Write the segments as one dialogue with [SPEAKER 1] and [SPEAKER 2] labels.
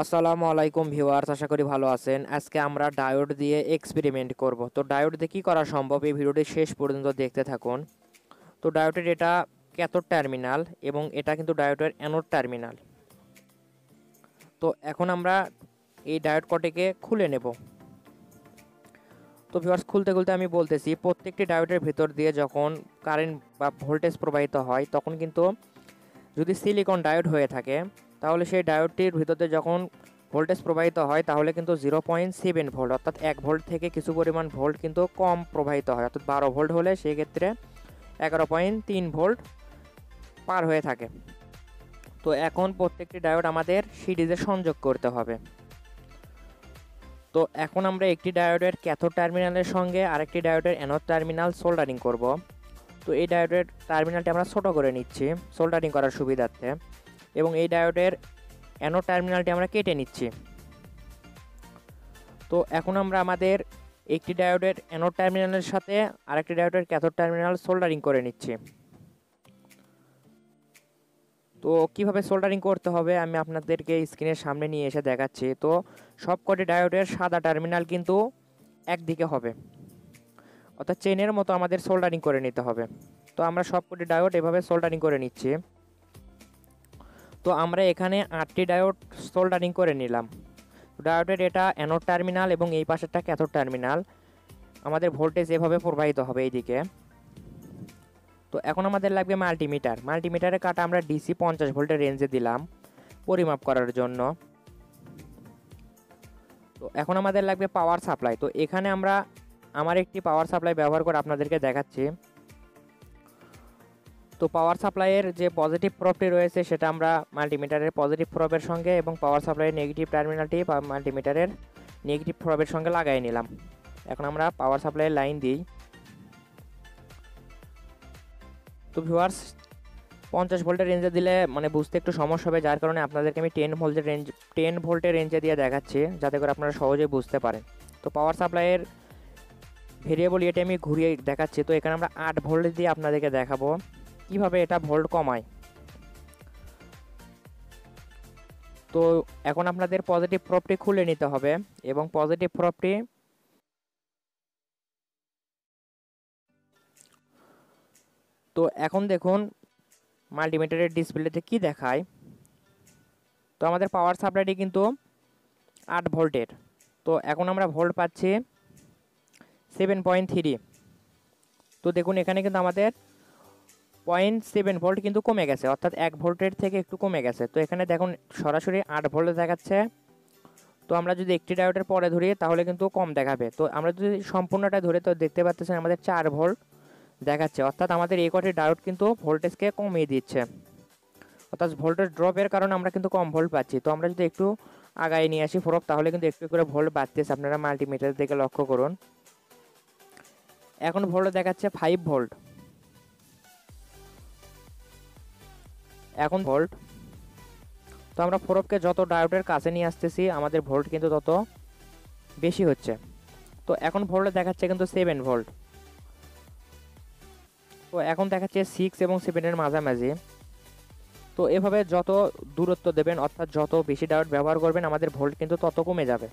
[SPEAKER 1] আসসালামু আলাইকুম ভিউয়ার্স, আশা করি ভালো আছেন। আজকে আমরা ডায়োড দিয়ে এক্সপেরিমেন্ট করব। তো ডায়োড দিয়ে কী করা সম্ভব এই ভিডিওটি শেষ পর্যন্ত দেখতে থাকুন। তো ডায়োডের এটা ক্যাথোড টার্মিনাল এবং এটা কিন্তু ডায়োডের অ্যানোড টার্মিনাল। তো এখন আমরা এই ডায়োড কটিকে খুলে নেব। তো ভিউয়ার্স, খুলতে খুলতে আমি বলতেছি, প্রত্যেকটি ডায়োডের ভিতর দিয়ে যখন কারেন্ট বা ভোল্টেজ প্রবাহিত হয় তখন কিন্তু যদি সিলিকন ডায়োড হয়ে থাকে তাহলে সেই ডায়োডটির ভিতরে যখন ভোল্টেজ প্রবাহিত হয় তাহলে কিন্তু 0.7 ভোল্ট অর্থাৎ 1 ভোল্ট থেকে কিছু পরিমাণ ভোল্ট কিন্তু কম প্রবাহিত হয়, অর্থাৎ 12 ভোল্ট হলে সেই ক্ষেত্রে 11.3 ভোল্ট পার হয়ে থাকে। তো এখন প্রত্যেকটি ডায়োড আমাদের সিরিজে সংযোগ করতে হবে। তো এখন আমরা একটি ডায়োডের ক্যাথোড টার্মিনালের সঙ্গে আরেকটি ডায়োডের অ্যানোড টার্মিনাল সোল্ডারিং করব। তো এই ডায়োডের টার্মিনালটি আমরা ছোটো করে নিচ্ছি সোল্ডারিং করার সুবিধার্থে, এবং এই ডায়োডের অ্যানোড টার্মিনালটি আমরা কেটে নিচ্ছি। তো এখন আমরা আমাদের একটি ডায়োডের অ্যানোড টার্মিনালের সাথে আরেকটি ডায়োডের ক্যাথোড টার্মিনাল সোল্ডারিং করে নিচ্ছি। তো কিভাবে সোল্ডারিং করতে হবে আমি আপনাদেরকে স্ক্রিনের সামনে নিয়ে এসে দেখাচ্ছি। তো সবকটি ডায়োডের সাদা টার্মিনাল কিন্তু একদিকে হবে, অর্থাৎ চেনের মতো আমাদের সোল্ডারিং করে নিতে হবে। তো আমরা সবকটি ডায়োড এভাবে সোল্ডারিং করে নিচ্ছি। তো আমরা এখানে 8টি ডায়োড সোল্ডারিং করে নিলাম। ডায়োডের এটা অ্যানোড টার্মিনাল এবং এই পাশেরটা ক্যাথোড টার্মিনাল। আমাদের ভোল্টেজ এভাবে প্রবাহিত হবে এইদিকে। তো এখন আমাদের লাগবে মাল্টিমিটারের কাটা আমরা ডিসি 50 ভোল্টের রেঞ্জে দিলাম পরিমাপ করার জন্য। তো এখন আমাদের লাগবে পাওয়ার সাপ্লাই। তো এখানে আমার একটি পাওয়ার সাপ্লাই ব্যবহার করে আপনাদেরকে দেখাচ্ছি। তো পাওয়ার সাপ্লাইয়ের যে পজিটিভ প্রবটি রয়েছে সেটা আমরা মাল্টিমিটারের পজিটিভ প্রবের সঙ্গে এবং পাওয়ার সাপ্লাইয়ের নেগেটিভ টার্মিনালটি মাল্টিমিটারের নেগেটিভ প্রবের সঙ্গে লাগাই নিলাম। এখন আমরা পাওয়ার সাপ্লাইয়ের লাইন দিই। তো ভিউয়ার্স, 50 ভোল্টের রেঞ্জে দিলে মানে বুঝতে একটু সমস্যা হবে, যার কারণে আপনাদেরকে আমি 10 ভোল্টের রেঞ্জে দিয়ে দেখাচ্ছি যাতে করে আপনারা সহজেই বুঝতে পারেন। তো পাওয়ার সাপ্লাইয়ের ভেরিয়েবল এটা আমি ঘুরিয়ে দেখাচ্ছি। তো এখানে আমরা 8 ভোল্ট দিয়ে আপনাদেরকে দেখাবো কিভাবে এটা ভোল্ট কমায়। তো এখন আপনাদের পজিটিভ প্রবটি খুলে নিতে হবে এবং পজিটিভ প্রবটি তো এখন দেখুন মাল্টিমিটারের ডিসপ্লেতে কি দেখায়। তো আমাদের পাওয়ার সাপ্লাইটি কিন্তু 8 ভোল্টের। তো এখন আমরা ভোল্ট পাচ্ছি 7.3। তো দেখুন এখানে কিন্তু আমাদের 0.7 ভোল্ট কিন্তু কমে গেছে, অর্থাৎ 1 ভোল্টের থেকে একটু কমে গেছে। তো এখানে দেখুন সরাসরি 8 ভোল্ট দেখাচ্ছে। তো আমরা যদি একটি ডায়োডের পরে ধরি তাহলে কিন্তু কম দেখাবে। তো আমরা যদি সম্পূর্ণটা ধরে তো দেখতে পাচ্ছেন আমাদের 4 ভোল্ট দেখাচ্ছে, অর্থাৎ আমাদের এই কটি ডায়োড কিন্তু ভোল্টেজকে কমিয়ে দিচ্ছে, অর্থাৎ ভোল্টেজ ড্রপের কারণে আমরা কিন্তু কম ভোল্ট পাচ্ছি। তো আমরা যদি একটু আগায় নিয়ে আসি প্রোব তাহলে কিন্তু একটু করে ভোল্ট বাড়তেছে, আপনারা মাল্টিমিটার থেকে লক্ষ্য করুন। এখন ভোল্ট দেখাচ্ছে 5 ভোল্ট। এখন ভোল্ট। তো আমরা প্রোবকে যত ডায়োডের কাছে নিয়ে আসতেছি আমাদের ভোল্ট কিন্তু তত বেশি হচ্ছে। তো এখন ভোল্ট দেখাচ্ছে কিন্তু 7 ভোল্ট। তো এখন দেখাচ্ছে 6 এবং 7-এর মাঝামাঝি। তো এভাবে যত দূরত্ব দেবেন অর্থাৎ যত বেশি ডায়োড ব্যবহার করবেন আমাদের ভোল্ট কিন্তু তত কমে যাবে।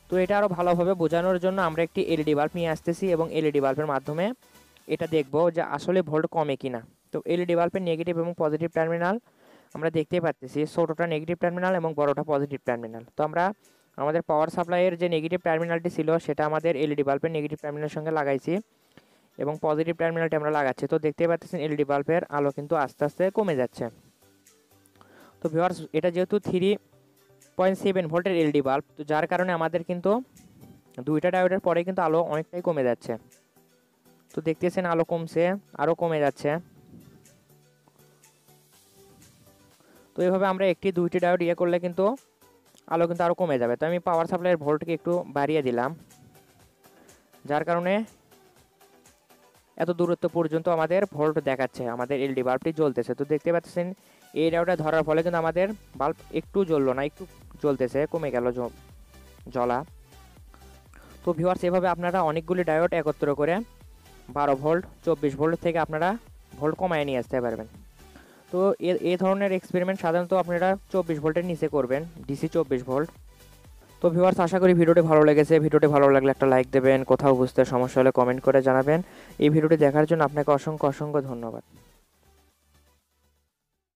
[SPEAKER 1] তো এটা আরও ভালোভাবে বোঝানোর জন্য আমরা একটি এলইডি বাল্ব নিয়ে আসতেছি এবং এলইডি বাল্বের মাধ্যমে এটা দেখব যে আসলে ভোল্ট কমে কিনা। তো এলইডি বাল্বের নেগেটিভ এবং পজিটিভ টার্মিনাল আমরা দেখতেই পাচ্ছি, ছোটোটা নেগেটিভ টার্মিনাল এবং বড়টা পজিটিভ টার্মিনাল। তো আমরা আমাদের পাওয়ার সাপ্লাইয়ের যে নেগেটিভ টার্মিনালটি ছিল সেটা আমাদের এলইডি বাল্বের নেগেটিভ টার্মিনালের সঙ্গে লাগাইছি এবং পজিটিভ টার্মিনালটি আমরা লাগাচ্ছি। তো দেখতেই পাচ্ছেন এলইডি বাল্বের আলো কিন্তু আস্তে আস্তে কমে যাচ্ছে। তো ভিউয়ার্স, এটা যেহেতু 3.7 ভোল্টের এলইডি বাল্ব, তো যার কারণে আমাদের কিন্তু দুইটা ডায়োডের পরে কিন্তু আলো অনেকটাই কমে যাচ্ছে। তো দেখতেছেন আলো কমছে, আরও কমে যাচ্ছে। তো এভাবে আমরা একটি দুইটি ডায়োড করলে কিন্তু আলো কিন্তু আরও কমে যাবে। তো আমি পাওয়ার সাপ্লাইয়ের ভোল্টকে একটু বাড়িয়ে দিলাম, যার কারণে এত দূরত্ব পর্যন্ত আমাদের ভোল্ট দেখাচ্ছে, আমাদের এলইডি বাল্বটি জ্বলতেছে। তো দেখতে পাচ্ছেন এই ডায়োডটা ধরার ফলে কিন্তু আমাদের বাল্ব একটু জ্বললো না, একটু জ্বলতেছে, কমে গেল জ্বলা। তো ভিউয়ার্স, এভাবে আপনারা অনেকগুলি ডায়োড একত্র করে 12 ভোল্ট 24 ভোল্ট থেকে আপনারা ভোল্ট কমায় নিয়ে আসতে পারবেন। তো এই ধরনের এক্সপেরিমেন্ট সাধারণত আপনারা 24 ভোল্টের নিচে করবেন, ডিসি 24 ভোল্ট। তো ভিউয়ার্স, আশা করি ভিডিওটি ভালো লেগেছে। ভিডিওটি ভালো লাগলে একটা লাইক দেবেন, কোথাও বুঝতে সমস্যা হলে কমেন্ট করে জানাবেন। এই ভিডিওটি দেখার জন্য আপনাকে অসংখ্য অসংখ্য ধন্যবাদ।